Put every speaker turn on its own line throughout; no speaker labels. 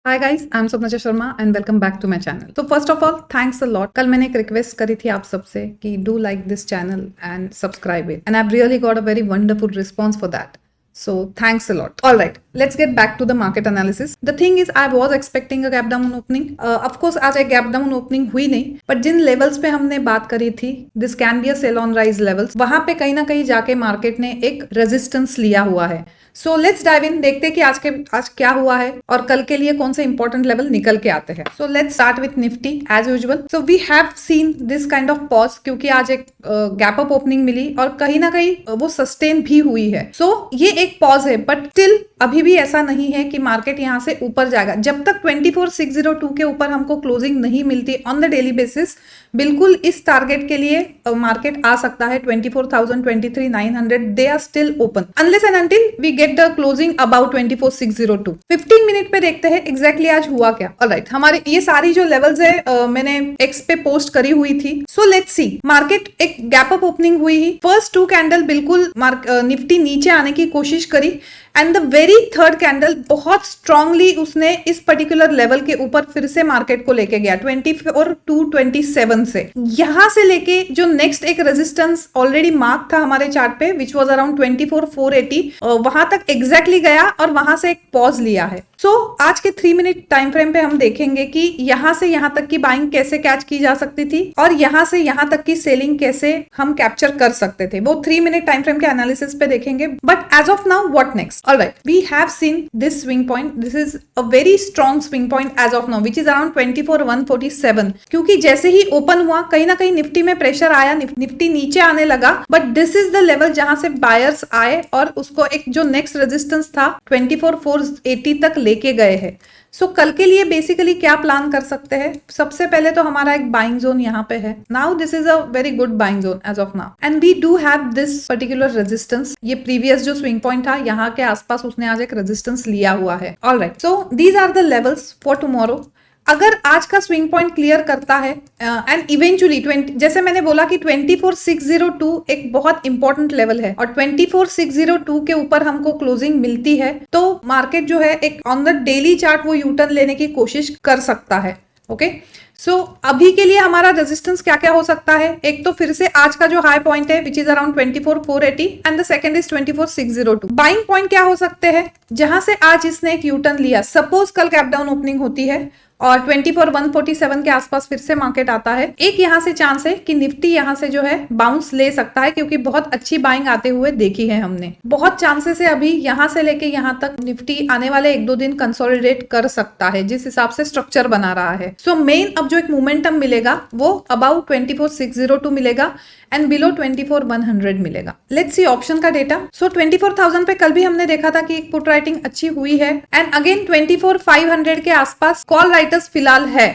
Hi guys, I am Swapnaja Sharma and welcome back to my channel. तो first of all thanks a lot. कल मैंने एक request करी थी आप सबसे कि do like this channel and subscribe it, and I really got a very wonderful response for that. So thanks a lot. All right, let's get back to the market analysis. The thing is, I was expecting a gap down opening. Of course, आज एक gap down opening हुई नहीं, but Jin levels पे हमने बात करी थी, this can be a sell on rise levels. वहां पे कहीं ना कहीं जाके मार्केट ने एक resistance लिया हुआ है. सो लेट्स डाइव इन, देखते हैं कि आज क्या हुआ है और कल के लिए कौन से इंपॉर्टेंट लेवल निकल के आते हैं. So let's start with Nifty as usual. So we have seen this kind of pause, क्योंकि आज एक गैप अप ओपनिंग मिली और कहीं ना कहीं वो सस्टेन भी हुई है. सो ये एक पॉज है, बट स्टिल अभी भी ऐसा नहीं है कि मार्केट यहां से ऊपर जाएगा. जब तक 24,602 के ऊपर हमको क्लोजिंग नहीं मिलती ऑन द डेली बेसिस, बिल्कुल इस टारगेट के लिए मार्केट आ सकता है. 24,000, 23,900 they are still open unless and until we get the closing about 24,602. 15 minute पे देखते हैं एग्जैक्टली आज हुआ क्या. ऑलराइट, हमारे ये सारी जो लेवल्स है मैंने एक्स पे पोस्ट करी हुई थी. सो लेट्स सी, मार्केट एक गैप अप ओपनिंग हुई ही. फर्स्ट टू कैंडल बिल्कुल निफ्टी नीचे आने की कोशिश करी and the very third candle बहुत स्ट्रांगली उसने इस पर्टिकुलर लेवल के ऊपर फिर से मार्केट को लेके गया 24,227 से. यहां से लेके जो नेक्स्ट एक रेजिस्टेंस ऑलरेडी मार्क था हमारे चार्ट पे विच वाज अराउंड 24,480, वहां तक एग्जैक्टली गया और वहां से एक पॉज लिया है. सो आज के 3 मिनट टाइम फ्रेम पे हम देखेंगे कि यहां से यहां तक की बाइंग कैसे कैच की जा सकती थी और यहां से यहां तक की सेलिंग कैसे हम कैप्चर कर सकते थे. वो 3 मिनट टाइम फ्रेम के एनालिसिस पे देखेंगे. But as of now what next? Alright, we have seen this swing point. This is a very strong swing point as of now, which is around 24,147. क्योंकि जैसे ही open हुआ कहीं ना कहीं Nifty में प्रेशर आया, निफ्टी नीचे आने लगा. But this is the level जहां से बायर्स आए और उसको एक जो नेक्स्ट रेजिस्टेंस था 24,480 तक लेके गए हैं. सो कल के लिए बेसिकली क्या प्लान कर सकते हैं? सबसे पहले तो हमारा एक बाइंग जोन यहाँ पे है. Now this is a very good buying zone as of now and we do have this particular resistance. ये प्रीवियस जो स्विंग पॉइंट था यहाँ के आसपास उसने आज एक रेजिस्टेंस लिया हुआ है. Alright, so these are the levels for tomorrow. अगर आज का स्विंग पॉइंट क्लियर करता है एंड इवेंचुअली 20, जैसे मैंने बोला कि 24,602 एक बहुत इंपॉर्टेंट लेवल है और 24,602 के ऊपर हमको क्लोजिंग मिलती है तो मार्केट जो है एक ऑन द डेली चार्ट वो यू टर्न लेने की कोशिश कर सकता है. ओके, सो अभी के लिए हमारा रेजिस्टेंस क्या क्या हो सकता है? एक तो फिर से आज का जो हाई पॉइंट है which is around 24,480 and the second is 24,602. Buying point क्या हो सकते हैं? जहां से आज इसने एक यू टर्न लिया, सपोज कल गैप डाउन ओपनिंग होती है और 24,147 के आसपास फिर से मार्केट आता है, एक यहां से चांस है कि निफ्टी यहां से जो है बाउंस ले सकता है क्योंकि बहुत अच्छी बाइंग आते हुए देखी है हमने. बहुत चांसेस है अभी यहां से लेके यहां तक निफ्टी आने वाले 1-2 दिन कंसोलिडेट कर सकता है जिस हिसाब से स्ट्रक्चर बना रहा है. सो मेन अब जो एक मोमेंटम मिलेगा वो अबाउट 24,602 मिलेगा एंड बिलो 24,100 मिलेगा. लेट्स सी ऑप्शन का डेटा. सो 24,000 पे कल भी हमने देखा था कि एक पुट राइटिंग अच्छी हुई है एंड अगेन 24,500 के आसपास कॉल राइटर्स फिलहाल है.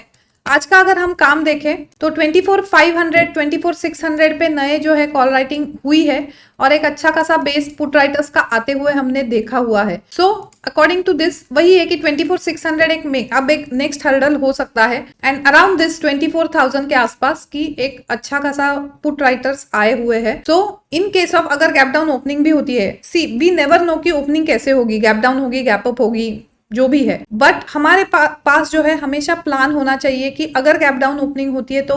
आज का अगर हम काम देखें तो 24,500, 24,600 पे नए जो है कॉल राइटिंग हुई है और एक अच्छा खासा बेस पुट राइटर्स का आते हुए हमने देखा हुआ है. सो अकॉर्डिंग टू दिस वही है कि 24,600 अब एक नेक्स्ट हर्डल हो सकता है एंड अराउंड दिस 24,000 के आसपास की एक अच्छा खासा पुट राइटर्स आए हुए हैं. सो इन केस ऑफ अगर गैप डाउन ओपनिंग भी होती है, सी वी नेवर नो कि ओपनिंग कैसे होगी, गैप डाउन होगी, गैप अप होगी, जो भी है. बट हमारे पास जो है हमेशा प्लान होना चाहिए कि अगर गैप डाउन ओपनिंग होती है तो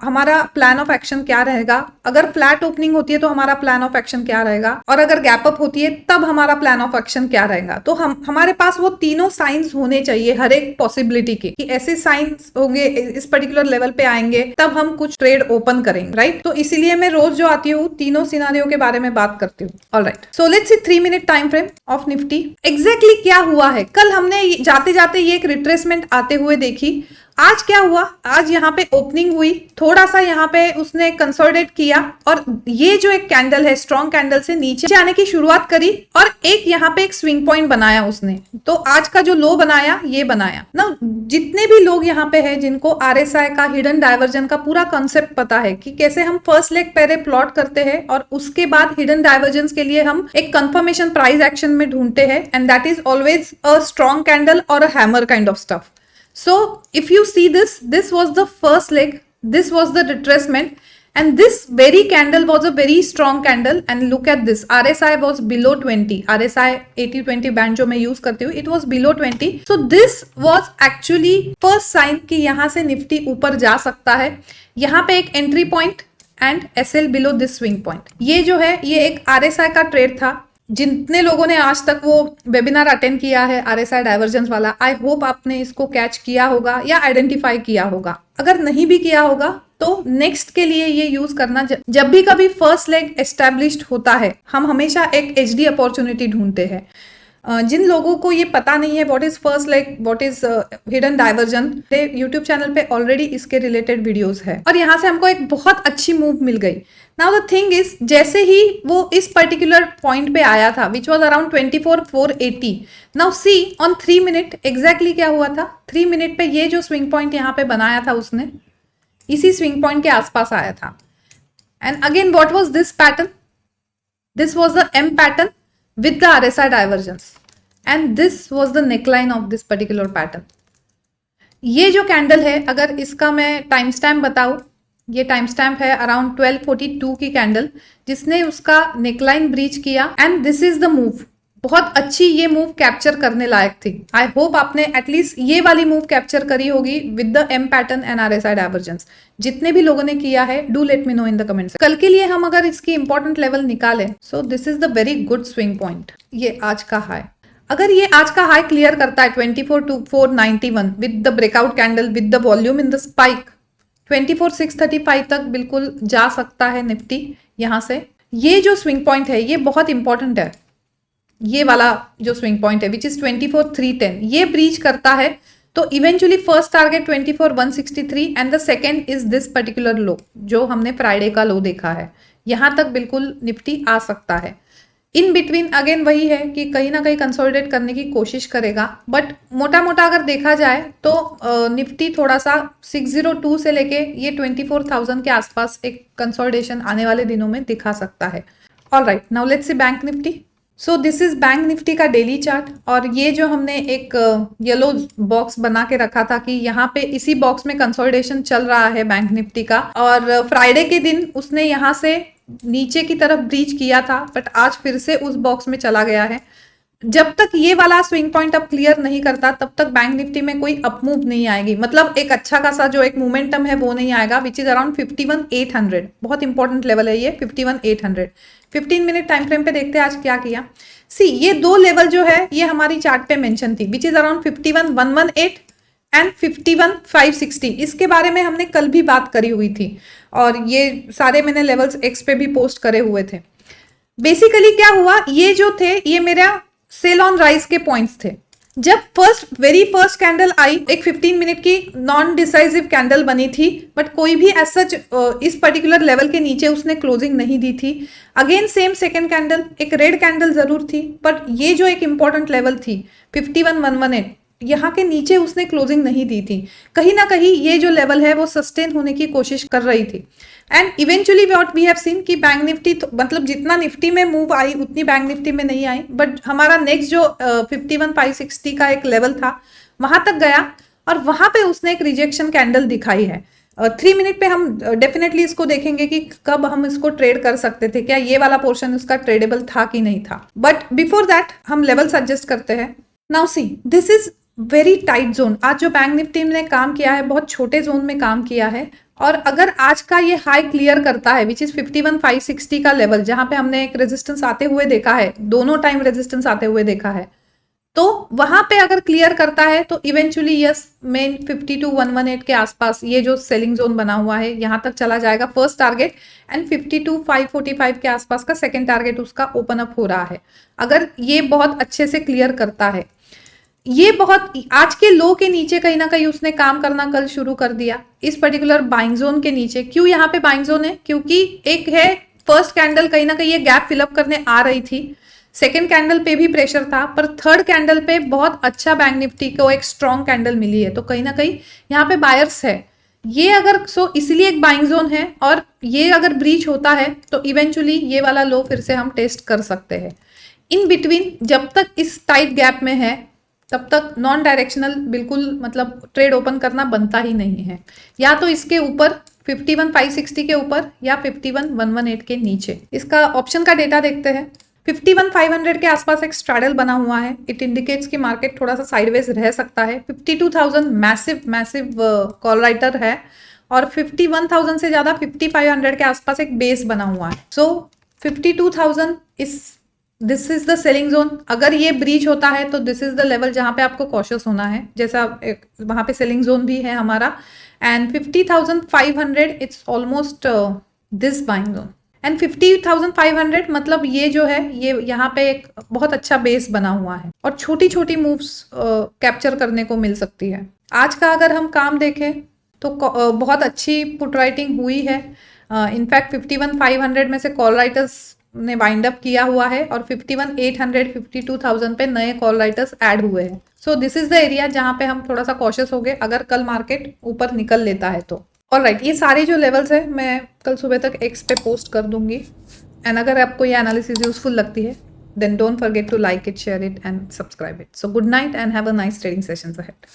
हमारा प्लान ऑफ एक्शन क्या रहेगा, अगर फ्लैट ओपनिंग होती है तो हमारा प्लान ऑफ एक्शन क्या रहेगा और अगर गैप अप होती है तब हमारा प्लान ऑफ एक्शन क्या रहेगा. तो हमारे पास वो तीनों साइंस होने चाहिए हर एक पॉसिबिलिटी के, कि ऐसे साइंस होंगे इस पर्टिकुलर लेवल पे आएंगे तब हम कुछ ट्रेड ओपन करेंगे. राइट, तो इसीलिए मैं रोज जो आती हूँ तीनों सिनारियों के बारे में बात करती हूँ. Alright, so let's see 3 minute time frame of Nifty. Exactly क्या हुआ है? कल हमने जाते जाते ये एक रिट्रेसमेंट आते हुए देखी. आज क्या हुआ? आज यहाँ पे ओपनिंग हुई, थोड़ा सा यहाँ पे उसने कंसोलिडेट किया और ये जो एक कैंडल है स्ट्रॉन्ग कैंडल से नीचे आने की शुरुआत करी और एक यहाँ पे एक स्विंग पॉइंट बनाया उसने. तो आज का जो लो बनाया ये बनाया ना. जितने भी लोग यहाँ पे हैं जिनको आरएसआई का हिडन डाइवर्जन का पूरा कॉन्सेप्ट पता है कि कैसे हम फर्स्ट लेग पहले प्लॉट करते हैं और उसके बाद हिडन डाइवर्जेंस के लिए हम एक कंफर्मेशन प्राइस एक्शन में ढूंढते हैं and that is always a strong candle और a hammer kind of stuff. So if you see this was the first leg, this was the retracement and this very candle was a very strong candle and look at this RSI was below 20, RSI 80-20 band जो मैं use करती हूँ, it was below 20. so this was actually first sign कि यहाँ से Nifty ऊपर जा सकता है. यहाँ पे एक entry point and SL below this swing point. ये जो है ये एक RSI का ट्रेड था. जितने लोगों ने आज तक वो वेबिनार अटेंड किया है RSI डाइवर्जेंस वाला, आई होप आपने इसको कैच किया होगा या आइडेंटिफाई किया होगा. अगर नहीं भी किया होगा तो नेक्स्ट के लिए ये यूज करना. जब भी कभी फर्स्ट लेग एस्टैब्लिश्ड होता है हम हमेशा एक HD अपॉर्चुनिटी ढूंढते हैं. जिन लोगों को ये पता नहीं है what is first leg, what is hidden diversion, YouTube channel पे ऑलरेडी इसके रिलेटेड वीडियोस है और यहाँ से हमको एक बहुत अच्छी मूव मिल गई. नाउ द थिंग इज जैसे ही वो इस पर्टिकुलर पॉइंट पे आया था which was around 24,480. Now see on 3 minute exactly क्या हुआ था. 3 मिनट पे ये जो स्विंग पॉइंट यहाँ पे बनाया था उसने इसी स्विंग पॉइंट के आसपास आया था. And again what was this pattern, this was the M pattern with the RSI divergence and this was the neckline of this particular pattern. ये जो कैंडल है अगर इसका मैं टाइम स्टैम्प बताऊं, ये टाइम स्टैम्प है अराउंड 1242 की कैंडल जिसने उसका नेकलाइन ब्रीच किया and this is the move. बहुत अच्छी ये मूव कैप्चर करने लायक थी. आई होप आपने एटलीस्ट ये वाली मूव कैप्चर करी होगी with the M pattern and RSI divergence. जितने भी लोगों ने किया है do let me know in the comments. कल के लिए हम अगर इसकी इंपॉर्टेंट लेवल निकालें so this is the very good swing point. ये आज का हाई, अगर ये आज का हाई क्लियर करता है 24,491 with the breakout candle with the volume in the spike 24,635 तक बिल्कुल जा सकता है निफ्टी. यहाँ से ये जो स्विंग पॉइंट है ये बहुत इंपॉर्टेंट है. ये वाला जो स्विंग पॉइंट है विच इज 24,310 ये ब्रीच करता है तो eventually first target 24,163 and the second is this particular low जो हमने फ्राइडे का लो देखा है. यहाँ तक बिल्कुल निफ्टी आ सकता है. इन बिटवीन अगेन वही है कि कहीं ना कहीं कंसोलिडेट करने की कोशिश करेगा बट मोटा मोटा अगर देखा जाए तो निफ्टी थोड़ा सा 602 से लेके ये 24,000 के आसपास एक कंसोलिडेशन आने वाले दिनों में दिखा सकता है. Alright, now let's see bank Nifty. So this is bank Nifty का डेली चार्ट और ये जो हमने एक येलो बॉक्स बना के रखा था कि यहाँ पे इसी बॉक्स में कंसोलिडेशन चल रहा है बैंक निफ्टी का और फ्राइडे के दिन उसने यहाँ से नीचे की तरफ ब्रीच किया था बट आज फिर से उस बॉक्स में चला गया है. जब तक ये वाला स्विंग पॉइंट अब क्लियर नहीं करता तब तक बैंक निफ्टी में कोई अप मूव नहीं आएगी. मतलब एक अच्छा खासा जो एक मोमेंटम है वो नहीं आएगा विच इज अराउंड 51,800. बहुत इंपॉर्टेंट लेवल है ये 51,800. 15 मिनट टाइम फ्रेम पे देखते हैं आज क्या किया. सी ये दो लेवल जो है ये हमारी चार्ट पे मेंशन थी विच इज अराउंड 51,118 एंड 51,560. इसके बारे में हमने कल भी बात करी हुई थी और ये सारे मैंने लेवल्स एक्स पे भी पोस्ट करे हुए थे. बेसिकली क्या हुआ, ये जो थे ये मेरा सेल ऑन राइज के पॉइंट्स थे. जब वेरी फर्स्ट कैंडल आई एक 15 मिनट की नॉन डिसाइसिव कैंडल बनी थी बट कोई भी एज सच इस पर्टिकुलर लेवल के नीचे उसने क्लोजिंग नहीं दी थी. अगेन सेम सेकेंड कैंडल एक रेड कैंडल जरूर थी बट ये जो एक इंपॉर्टेंट लेवल थी 51,118 यहाँ के नीचे उसने क्लोजिंग नहीं दी थी. कहीं ना कहीं ये जो लेवल है वो सस्टेन होने की कोशिश कर रही थी and eventually what we have seen कि बैंक निफ्टी मतलब जितना निफ्टी में मूव आई उतनी बैंक निफ्टी में नहीं आई बट हमारा नेक्स्ट जो 51,560 का एक लेवल था वहां तक गया और वहां पे उसने एक रिजेक्शन कैंडल दिखाई है. 3 मिनट पे हम डेफिनेटली इसको देखेंगे कि कब हम इसको ट्रेड कर सकते थे, क्या ये वाला पोर्शन उसका ट्रेडेबल था कि नहीं था. बट बिफोर दैट हम लेवल सजेस्ट करते हैं. Now see this is very tight zone. आज जो बैंक निफ्टी ने काम किया है बहुत छोटे जोन में काम किया है और अगर आज का ये हाई क्लियर करता है विच इज 51,560 का लेवल जहां पे हमने एक रेजिस्टेंस आते हुए देखा है, दोनों टाइम रेजिस्टेंस आते हुए देखा है, तो वहां पे अगर क्लियर करता है तो इवेंचुअली यस मेन 52,118 के आसपास ये जो सेलिंग जोन बना हुआ है यहां तक चला जाएगा फर्स्ट टारगेट एंड 52,545 के आसपास का सेकेंड टारगेट उसका ओपन अप हो रहा है. अगर ये बहुत अच्छे से क्लियर करता है, ये बहुत आज के लो के नीचे कहीं ना कहीं उसने काम करना कल शुरू कर दिया इस पर्टिकुलर बाइंग जोन के नीचे. क्यों यहाँ पे बाइंग जोन है, क्योंकि एक है फर्स्ट कैंडल कहीं ना कहीं ये गैप फिलअप करने आ रही थी, सेकेंड कैंडल पे भी प्रेशर था पर थर्ड कैंडल पे बहुत अच्छा बैंक निफ्टी को एक स्ट्रॉन्ग कैंडल मिली है तो कहीं ना कहीं यहाँ पे बायर्स है. ये अगर इसलिए एक बाइंग जोन है और ये अगर ब्रीच होता है तो इवेंचुअली ये वाला लो फिर से हम टेस्ट कर सकते हैं. इन बिटवीन जब तक इस टाइट गैप में है तब तक नॉन डायरेक्शनल बिल्कुल मतलब ट्रेड ओपन करना बनता ही नहीं है. या तो इसके ऊपर 51,560 के ऊपर या 51,118 के नीचे। इसका ऑप्शन का डेटा देखते हैं। 51,500 के आसपास एक स्ट्रैडल बना हुआ है। इट इंडिकेट्स कि मार्केट थोड़ा सा साइडवेज रह सकता है। 52,000 मैसिव कॉल राइटर है और 51,000 से ज्यादा 5500 के आसपास एक बेस बना हुआ है। सो 52,000 this is the selling zone. अगर ये ब्रीच होता है तो दिस इज द लेवल जहां पे आपको कॉशियस होना है, जैसा वहां पे सेलिंग जोन भी है हमारा। And 50,500 it's almost this buying zone. And 50,500 मतलब ये जो है ये यहाँ पे एक बहुत अच्छा बेस बना हुआ है और छोटी छोटी मूव्स कैप्चर करने को मिल सकती है। आज का अगर हम काम देखें तो बहुत अच्छी पुट राइटिंग हुई है। इनफैक्ट 51,500 में से कॉल राइटर्स ने वाइंड अप किया हुआ है और 51,800 52,000 पे नए कॉल राइटर्स ऐड हुए हैं। So this is the area जहां पे हम थोड़ा सा कॉशियस हो गए अगर कल मार्केट ऊपर निकल लेता है तो। ऑलराइट, ये सारे जो लेवल्स है मैं कल सुबह तक एक्स पे पोस्ट कर दूंगी। एंड अगर आपको ये एनालिसिस यूजफुल लगती है then don't forget to like it, share it and subscribe it. So good night and have a nice trading sessions ahead.